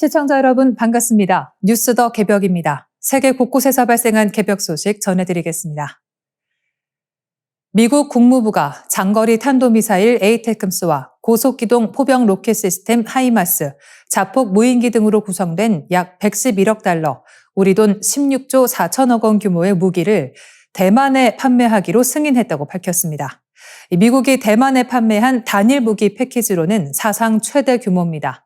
시청자 여러분 반갑습니다. 뉴스 더 개벽입니다. 세계 곳곳에서 발생한 개벽 소식 전해드리겠습니다. 미국 국무부가 장거리 탄도미사일 에이테크스와 고속기동 포병 로켓 시스템 하이마스, 자폭 무인기 등으로 구성된 약 111억 달러, 우리 돈 16조 4천억 원 규모의 무기를 대만에 판매하기로 승인했다고 밝혔습니다. 미국이 대만에 판매한 단일 무기 패키지로는 사상 최대 규모입니다.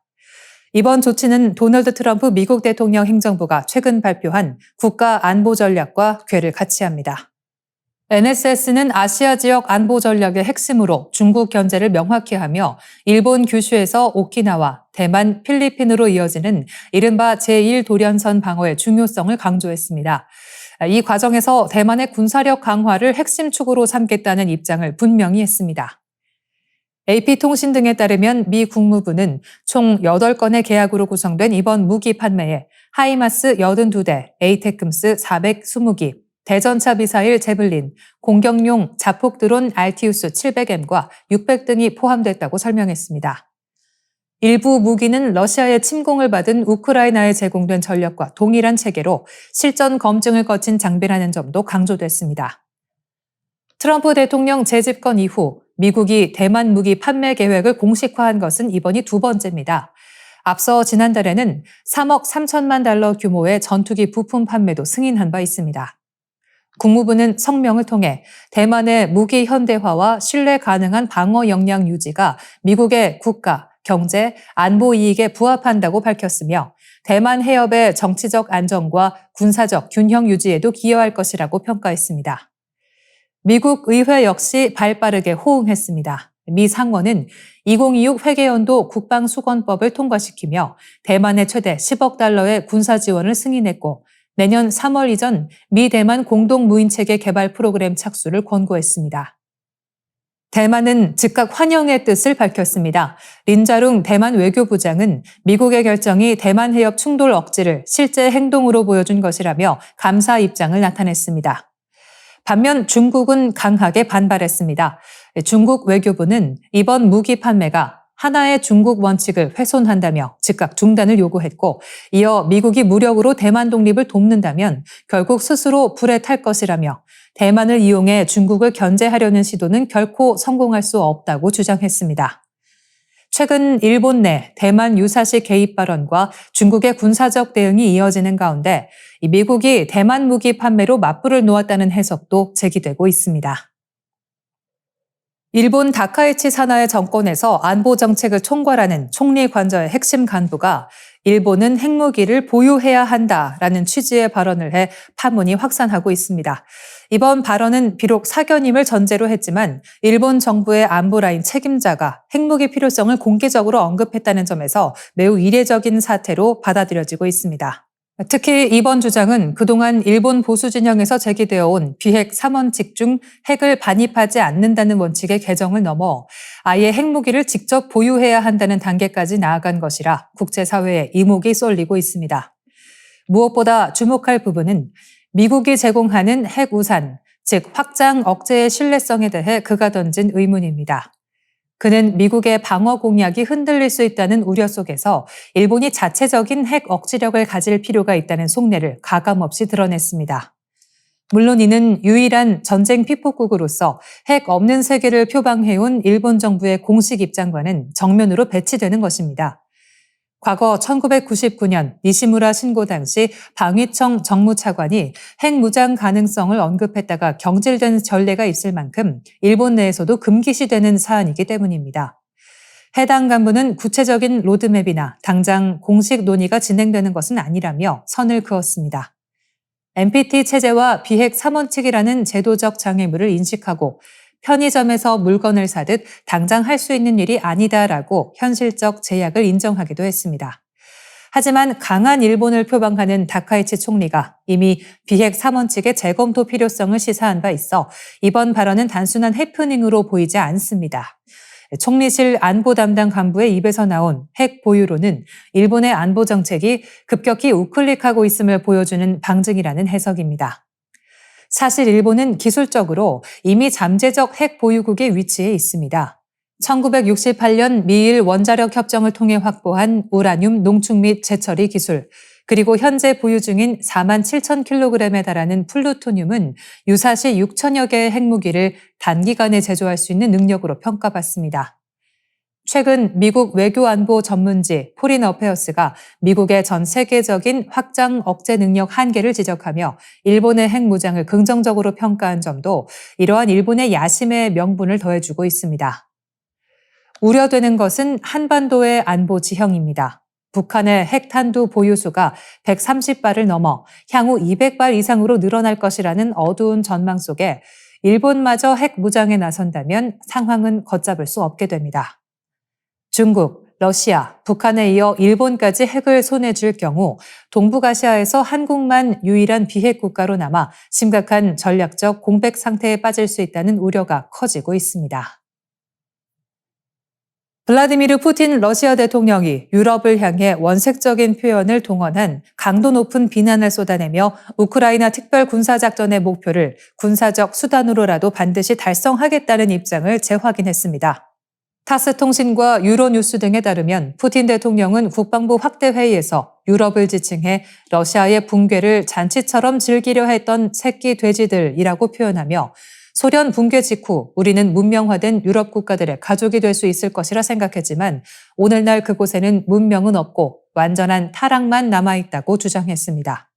이번 조치는 도널드 트럼프 미국 대통령 행정부가 최근 발표한 국가 안보 전략과 궤를 같이 합니다. NSS는 아시아 지역 안보 전략의 핵심으로 중국 견제를 명확히 하며 일본 규슈에서 오키나와, 대만, 필리핀으로 이어지는 이른바 제1도련선 방어의 중요성을 강조했습니다. 이 과정에서 대만의 군사력 강화를 핵심 축으로 삼겠다는 입장을 분명히 했습니다. AP통신 등에 따르면 미 국무부는 총 8건의 계약으로 구성된 이번 무기 판매에 하이마스 82대, 에이테크스 420기, 대전차 미사일 제블린, 공격용 자폭 드론 알티우스 700M과 600 등이 포함됐다고 설명했습니다. 일부 무기는 러시아의 침공을 받은 우크라이나에 제공된 전력과 동일한 체계로 실전 검증을 거친 장비라는 점도 강조됐습니다. 트럼프 대통령 재집권 이후 미국이 대만 무기 판매 계획을 공식화한 것은 이번이 두 번째입니다. 앞서 지난달에는 3억 3천만 달러 규모의 전투기 부품 판매도 승인한 바 있습니다. 국무부는 성명을 통해 대만의 무기 현대화와 신뢰 가능한 방어 역량 유지가 미국의 국가, 경제, 안보 이익에 부합한다고 밝혔으며 대만 해협의 정치적 안정과 군사적 균형 유지에도 기여할 것이라고 평가했습니다. 미국 의회 역시 발빠르게 호응했습니다. 미 상원은 2026 회계연도 국방수건법을 통과시키며 대만에 최대 10억 달러의 군사 지원을 승인했고 내년 3월 이전 미 대만 공동 무인체계 개발 프로그램 착수를 권고했습니다. 대만은 즉각 환영의 뜻을 밝혔습니다. 린자룽 대만 외교부장은 미국의 결정이 대만 해협 충돌 억지를 실제 행동으로 보여준 것이라며 감사 입장을 나타냈습니다. 반면 중국은 강하게 반발했습니다. 중국 외교부는 이번 무기 판매가 하나의 중국 원칙을 훼손한다며 즉각 중단을 요구했고 이어 미국이 무력으로 대만 독립을 돕는다면 결국 스스로 불에 탈 것이라며 대만을 이용해 중국을 견제하려는 시도는 결코 성공할 수 없다고 주장했습니다. 최근 일본 내 대만 유사시 개입 발언과 중국의 군사적 대응이 이어지는 가운데 미국이 대만 무기 판매로 맞불을 놓았다는 해석도 제기되고 있습니다. 일본 다카이치 사나이 정권에서 안보 정책을 총괄하는 총리 관저의 핵심 간부가 일본은 핵무기를 보유해야 한다라는 취지의 발언을 해 파문이 확산하고 있습니다. 이번 발언은 비록 사견임을 전제로 했지만 일본 정부의 안보라인 책임자가 핵무기 필요성을 공개적으로 언급했다는 점에서 매우 이례적인 사태로 받아들여지고 있습니다. 특히 이번 주장은 그동안 일본 보수 진영에서 제기되어 온 비핵 3원칙 중 핵을 반입하지 않는다는 원칙의 개정을 넘어 아예 핵무기를 직접 보유해야 한다는 단계까지 나아간 것이라 국제사회에 이목이 쏠리고 있습니다. 무엇보다 주목할 부분은 미국이 제공하는 핵 우산, 즉 확장 억제의 신뢰성에 대해 그가 던진 의문입니다. 그는 미국의 방어 공약이 흔들릴 수 있다는 우려 속에서 일본이 자체적인 핵 억지력을 가질 필요가 있다는 속내를 가감없이 드러냈습니다. 물론 이는 유일한 전쟁 피폭국으로서 핵 없는 세계를 표방해온 일본 정부의 공식 입장과는 정면으로 배치되는 것입니다. 과거 1999년 니시무라 신고 당시 방위청 정무차관이 핵무장 가능성을 언급했다가 경질된 전례가 있을 만큼 일본 내에서도 금기시되는 사안이기 때문입니다. 해당 간부는 구체적인 로드맵이나 당장 공식 논의가 진행되는 것은 아니라며 선을 그었습니다. NPT 체제와 비핵 3원칙이라는 제도적 장애물을 인식하고 편의점에서 물건을 사듯 당장 할 수 있는 일이 아니다라고 현실적 제약을 인정하기도 했습니다. 하지만 강한 일본을 표방하는 다카이치 총리가 이미 비핵 3원칙의 재검토 필요성을 시사한 바 있어 이번 발언은 단순한 해프닝으로 보이지 않습니다. 총리실 안보 담당 간부의 입에서 나온 핵 보유로는 일본의 안보 정책이 급격히 우클릭하고 있음을 보여주는 방증이라는 해석입니다. 사실 일본은 기술적으로 이미 잠재적 핵 보유국의 위치에 있습니다. 1968년 미일 원자력 협정을 통해 확보한 우라늄 농축 및 재처리 기술, 그리고 현재 보유 중인 47,000kg에 달하는 플루토늄은 유사시 6천여 개의 핵무기를 단기간에 제조할 수 있는 능력으로 평가받습니다. 최근 미국 외교안보 전문지 포린 어페어스가 미국의 전 세계적인 확장 억제 능력 한계를 지적하며 일본의 핵무장을 긍정적으로 평가한 점도 이러한 일본의 야심의 명분을 더해주고 있습니다. 우려되는 것은 한반도의 안보 지형입니다. 북한의 핵탄두 보유수가 130발을 넘어 향후 200발 이상으로 늘어날 것이라는 어두운 전망 속에 일본마저 핵 무장에 나선다면 상황은 걷잡을 수 없게 됩니다. 중국, 러시아, 북한에 이어 일본까지 핵을 손에 쥘 경우 동북아시아에서 한국만 유일한 비핵 국가로 남아 심각한 전략적 공백 상태에 빠질 수 있다는 우려가 커지고 있습니다. 블라디미르 푸틴 러시아 대통령이 유럽을 향해 원색적인 표현을 동원한 강도 높은 비난을 쏟아내며 우크라이나 특별 군사작전의 목표를 군사적 수단으로라도 반드시 달성하겠다는 입장을 재확인했습니다. 타스 통신과 유로뉴스 등에 따르면 푸틴 대통령은 국방부 확대회의에서 유럽을 지칭해 러시아의 붕괴를 잔치처럼 즐기려 했던 새끼 돼지들이라고 표현하며 소련 붕괴 직후 우리는 문명화된 유럽 국가들의 가족이 될 수 있을 것이라 생각했지만 오늘날 그곳에는 문명은 없고 완전한 타락만 남아있다고 주장했습니다.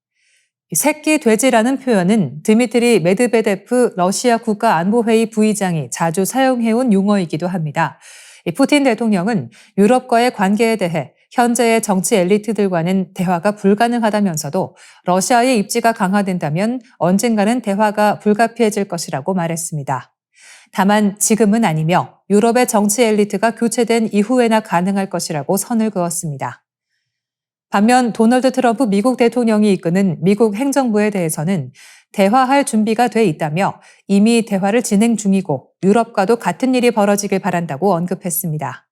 새끼 돼지라는 표현은 드미트리 메드베데프 러시아 국가안보회의 부의장이 자주 사용해온 용어이기도 합니다. 푸틴 대통령은 유럽과의 관계에 대해 현재의 정치 엘리트들과는 대화가 불가능하다면서도 러시아의 입지가 강화된다면 언젠가는 대화가 불가피해질 것이라고 말했습니다. 다만 지금은 아니며 유럽의 정치 엘리트가 교체된 이후에나 가능할 것이라고 선을 그었습니다. 반면 도널드 트럼프 미국 대통령이 이끄는 미국 행정부에 대해서는 대화할 준비가 돼 있다며 이미 대화를 진행 중이고 유럽과도 같은 일이 벌어지길 바란다고 언급했습니다.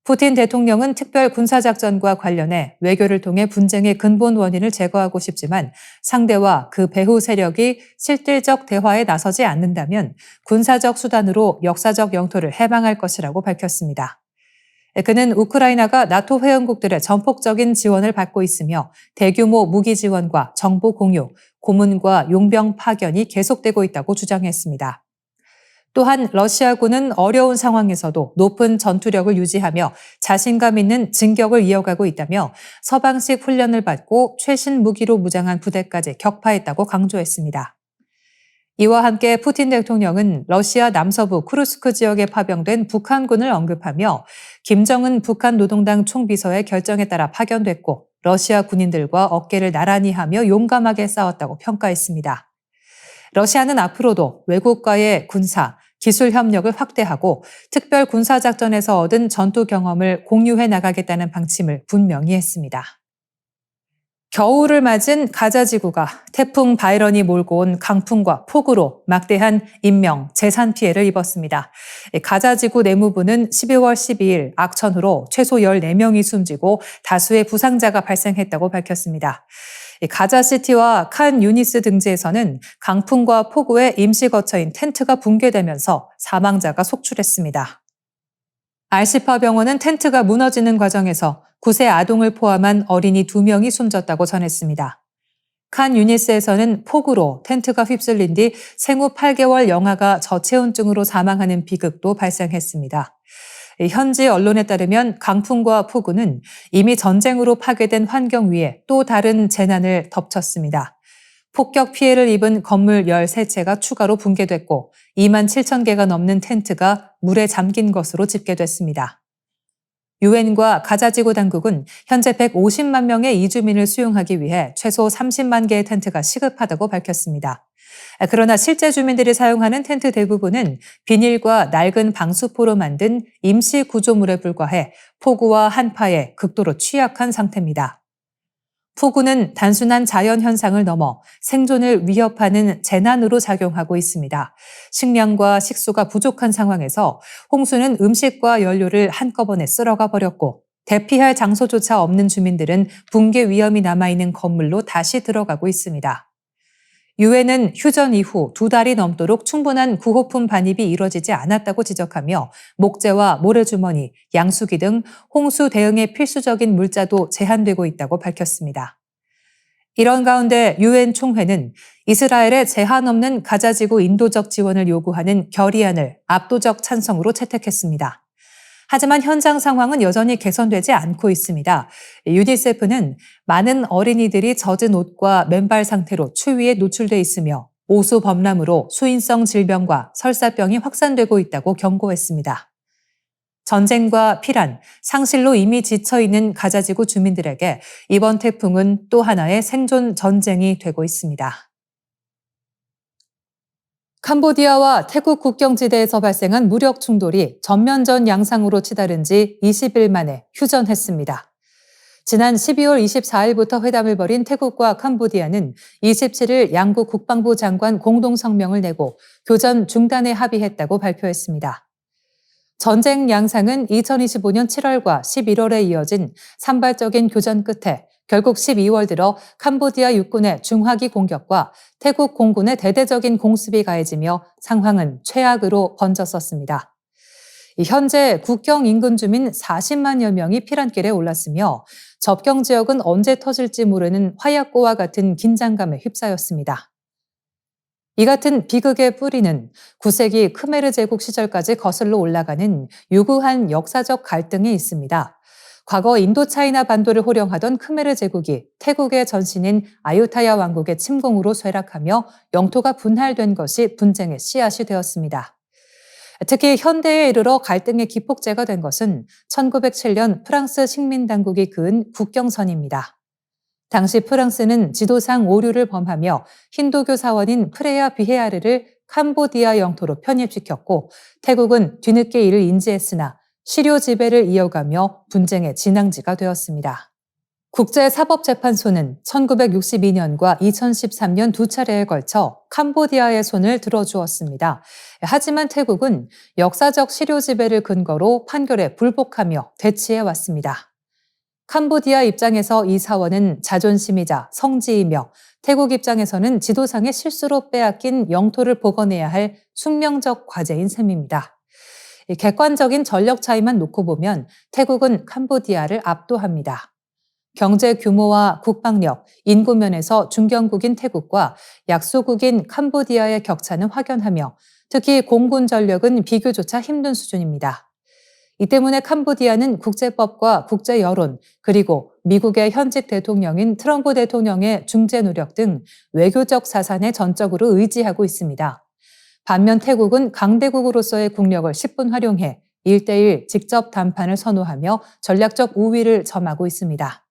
푸틴 대통령은 특별 군사작전과 관련해 외교를 통해 분쟁의 근본 원인을 제거하고 싶지만 상대와 그 배후 세력이 실질적 대화에 나서지 않는다면 군사적 수단으로 역사적 영토를 해방할 것이라고 밝혔습니다. 그는 우크라이나가 나토 회원국들의 전폭적인 지원을 받고 있으며 대규모 무기 지원과 정보 공유, 고문과 용병 파견이 계속되고 있다고 주장했습니다. 또한 러시아군은 어려운 상황에서도 높은 전투력을 유지하며 자신감 있는 진격을 이어가고 있다며 서방식 훈련을 받고 최신 무기로 무장한 부대까지 격파했다고 강조했습니다. 이와 함께 푸틴 대통령은 러시아 남서부 쿠르스크 지역에 파병된 북한군을 언급하며 김정은 북한 노동당 총비서의 결정에 따라 파견됐고 러시아 군인들과 어깨를 나란히 하며 용감하게 싸웠다고 평가했습니다. 러시아는 앞으로도 외국과의 군사, 기술 협력을 확대하고 특별 군사작전에서 얻은 전투 경험을 공유해 나가겠다는 방침을 분명히 했습니다. 겨울을 맞은 가자지구가 태풍 바이런이 몰고 온 강풍과 폭우로 막대한 인명, 재산 피해를 입었습니다. 가자지구 내무부는 12월 12일 악천후로 최소 14명이 숨지고 다수의 부상자가 발생했다고 밝혔습니다. 가자시티와 칸 유니스 등지에서는 강풍과 폭우에 임시 거처인 텐트가 붕괴되면서 사망자가 속출했습니다. 알시파 병원은 텐트가 무너지는 과정에서 9세 아동을 포함한 어린이 2명이 숨졌다고 전했습니다. 칸 유니스에서는 폭우로 텐트가 휩쓸린 뒤 생후 8개월 영아가 저체온증으로 사망하는 비극도 발생했습니다. 현지 언론에 따르면 강풍과 폭우는 이미 전쟁으로 파괴된 환경 위에 또 다른 재난을 덮쳤습니다. 폭격 피해를 입은 건물 13채가 추가로 붕괴됐고 2만 7천 개가 넘는 텐트가 물에 잠긴 것으로 집계됐습니다. 유엔과 가자지구 당국은 현재 150만 명의 이주민을 수용하기 위해 최소 30만 개의 텐트가 시급하다고 밝혔습니다. 그러나 실제 주민들이 사용하는 텐트 대부분은 비닐과 낡은 방수포로 만든 임시 구조물에 불과해 폭우와 한파에 극도로 취약한 상태입니다. 폭우는 단순한 자연 현상을 넘어 생존을 위협하는 재난으로 작용하고 있습니다. 식량과 식수가 부족한 상황에서 홍수는 음식과 연료를 한꺼번에 쓸어가 버렸고 대피할 장소조차 없는 주민들은 붕괴 위험이 남아있는 건물로 다시 들어가고 있습니다. 유엔은 휴전 이후 2달이 넘도록 충분한 구호품 반입이 이뤄지지 않았다고 지적하며 목재와 모래주머니, 양수기 등 홍수 대응에 필수적인 물자도 제한되고 있다고 밝혔습니다. 이런 가운데 유엔 총회는 이스라엘의 제한 없는 가자지구 인도적 지원을 요구하는 결의안을 압도적 찬성으로 채택했습니다. 하지만 현장 상황은 여전히 개선되지 않고 있습니다. 유니세프는 많은 어린이들이 젖은 옷과 맨발 상태로 추위에 노출돼 있으며 오수 범람으로 수인성 질병과 설사병이 확산되고 있다고 경고했습니다. 전쟁과 피란, 상실로 이미 지쳐있는 가자지구 주민들에게 이번 태풍은 또 하나의 생존 전쟁이 되고 있습니다. 캄보디아와 태국 국경지대에서 발생한 무력 충돌이 전면전 양상으로 치달은 지 20일 만에 휴전했습니다. 지난 12월 24일부터 회담을 벌인 태국과 캄보디아는 27일 양국 국방부 장관 공동 성명을 내고 교전 중단에 합의했다고 발표했습니다. 전쟁 양상은 2025년 7월과 11월에 이어진 산발적인 교전 끝에 결국 12월 들어 캄보디아 육군의 중화기 공격과 태국 공군의 대대적인 공습이 가해지며 상황은 최악으로 번졌었습니다. 현재 국경 인근 주민 40만여 명이 피란길에 올랐으며 접경 지역은 언제 터질지 모르는 화약고와 같은 긴장감에 휩싸였습니다. 이 같은 비극의 뿌리는 9세기 크메르 제국 시절까지 거슬러 올라가는 유구한 역사적 갈등에 있습니다. 과거 인도차이나 반도를 호령하던 크메르 제국이 태국의 전신인 아유타야 왕국의 침공으로 쇠락하며 영토가 분할된 것이 분쟁의 씨앗이 되었습니다. 특히 현대에 이르러 갈등의 기폭제가 된 것은 1907년 프랑스 식민당국이 그은 국경선입니다. 당시 프랑스는 지도상 오류를 범하며 힌두교 사원인 프레야 비헤아르를 캄보디아 영토로 편입시켰고 태국은 뒤늦게 이를 인지했으나 시료 지배를 이어가며 분쟁의 진앙지가 되었습니다. 국제사법재판소는 1962년과 2013년 두 차례에 걸쳐 캄보디아의 손을 들어주었습니다. 하지만 태국은 역사적 시료 지배를 근거로 판결에 불복하며 대치해왔습니다. 캄보디아 입장에서 이 사원은 자존심이자 성지이며 태국 입장에서는 지도상의 실수로 빼앗긴 영토를 복원해야 할 숙명적 과제인 셈입니다. 객관적인 전력 차이만 놓고 보면 태국은 캄보디아를 압도합니다. 경제 규모와 국방력, 인구 면에서 중견국인 태국과 약소국인 캄보디아의 격차는 확연하며 특히 공군 전력은 비교조차 힘든 수준입니다. 이 때문에 캄보디아는 국제법과 국제 여론, 그리고 미국의 현직 대통령인 트럼프 대통령의 중재 노력 등 외교적 사산에 전적으로 의지하고 있습니다. 반면 태국은 강대국으로서의 국력을 10분 활용해 1대1 직접談判을 선호하며 전략적 우위를 점하고 있습니다.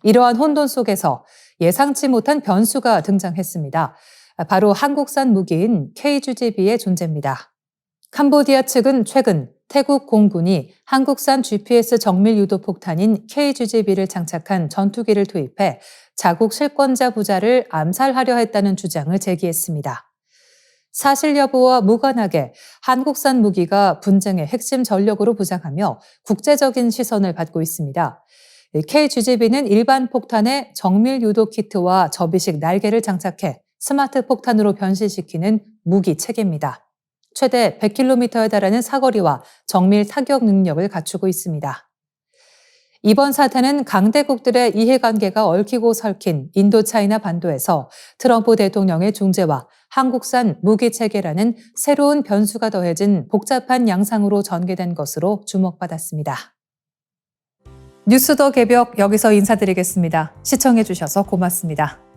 이러한 혼돈 속에서 예상치 못한 변수가 등장했습니다. 바로 한국산 무기인 KGB의 존재입니다. 캄보디아 측은 최근 태국 공군이 한국산 GPS 정밀 유도 폭탄인 KGB를 장착한 전투기를 투입해 자국 실권자 부자를 암살하려 했다는 주장을 제기했습니다. 사실 여부와 무관하게 한국산 무기가 분쟁의 핵심 전력으로 부상하며 국제적인 시선을 받고 있습니다. KGB는 일반 폭탄에 정밀 유도 키트와 접이식 날개를 장착해 스마트 폭탄으로 변신시키는 무기 체계입니다. 최대 100km에 달하는 사거리와 정밀 타격 능력을 갖추고 있습니다. 이번 사태는 강대국들의 이해관계가 얽히고 설킨 인도차이나 반도에서 트럼프 대통령의 중재와 한국산 무기체계라는 새로운 변수가 더해진 복잡한 양상으로 전개된 것으로 주목받았습니다. 뉴스 더 개벽 여기서 인사드리겠습니다. 시청해주셔서 고맙습니다.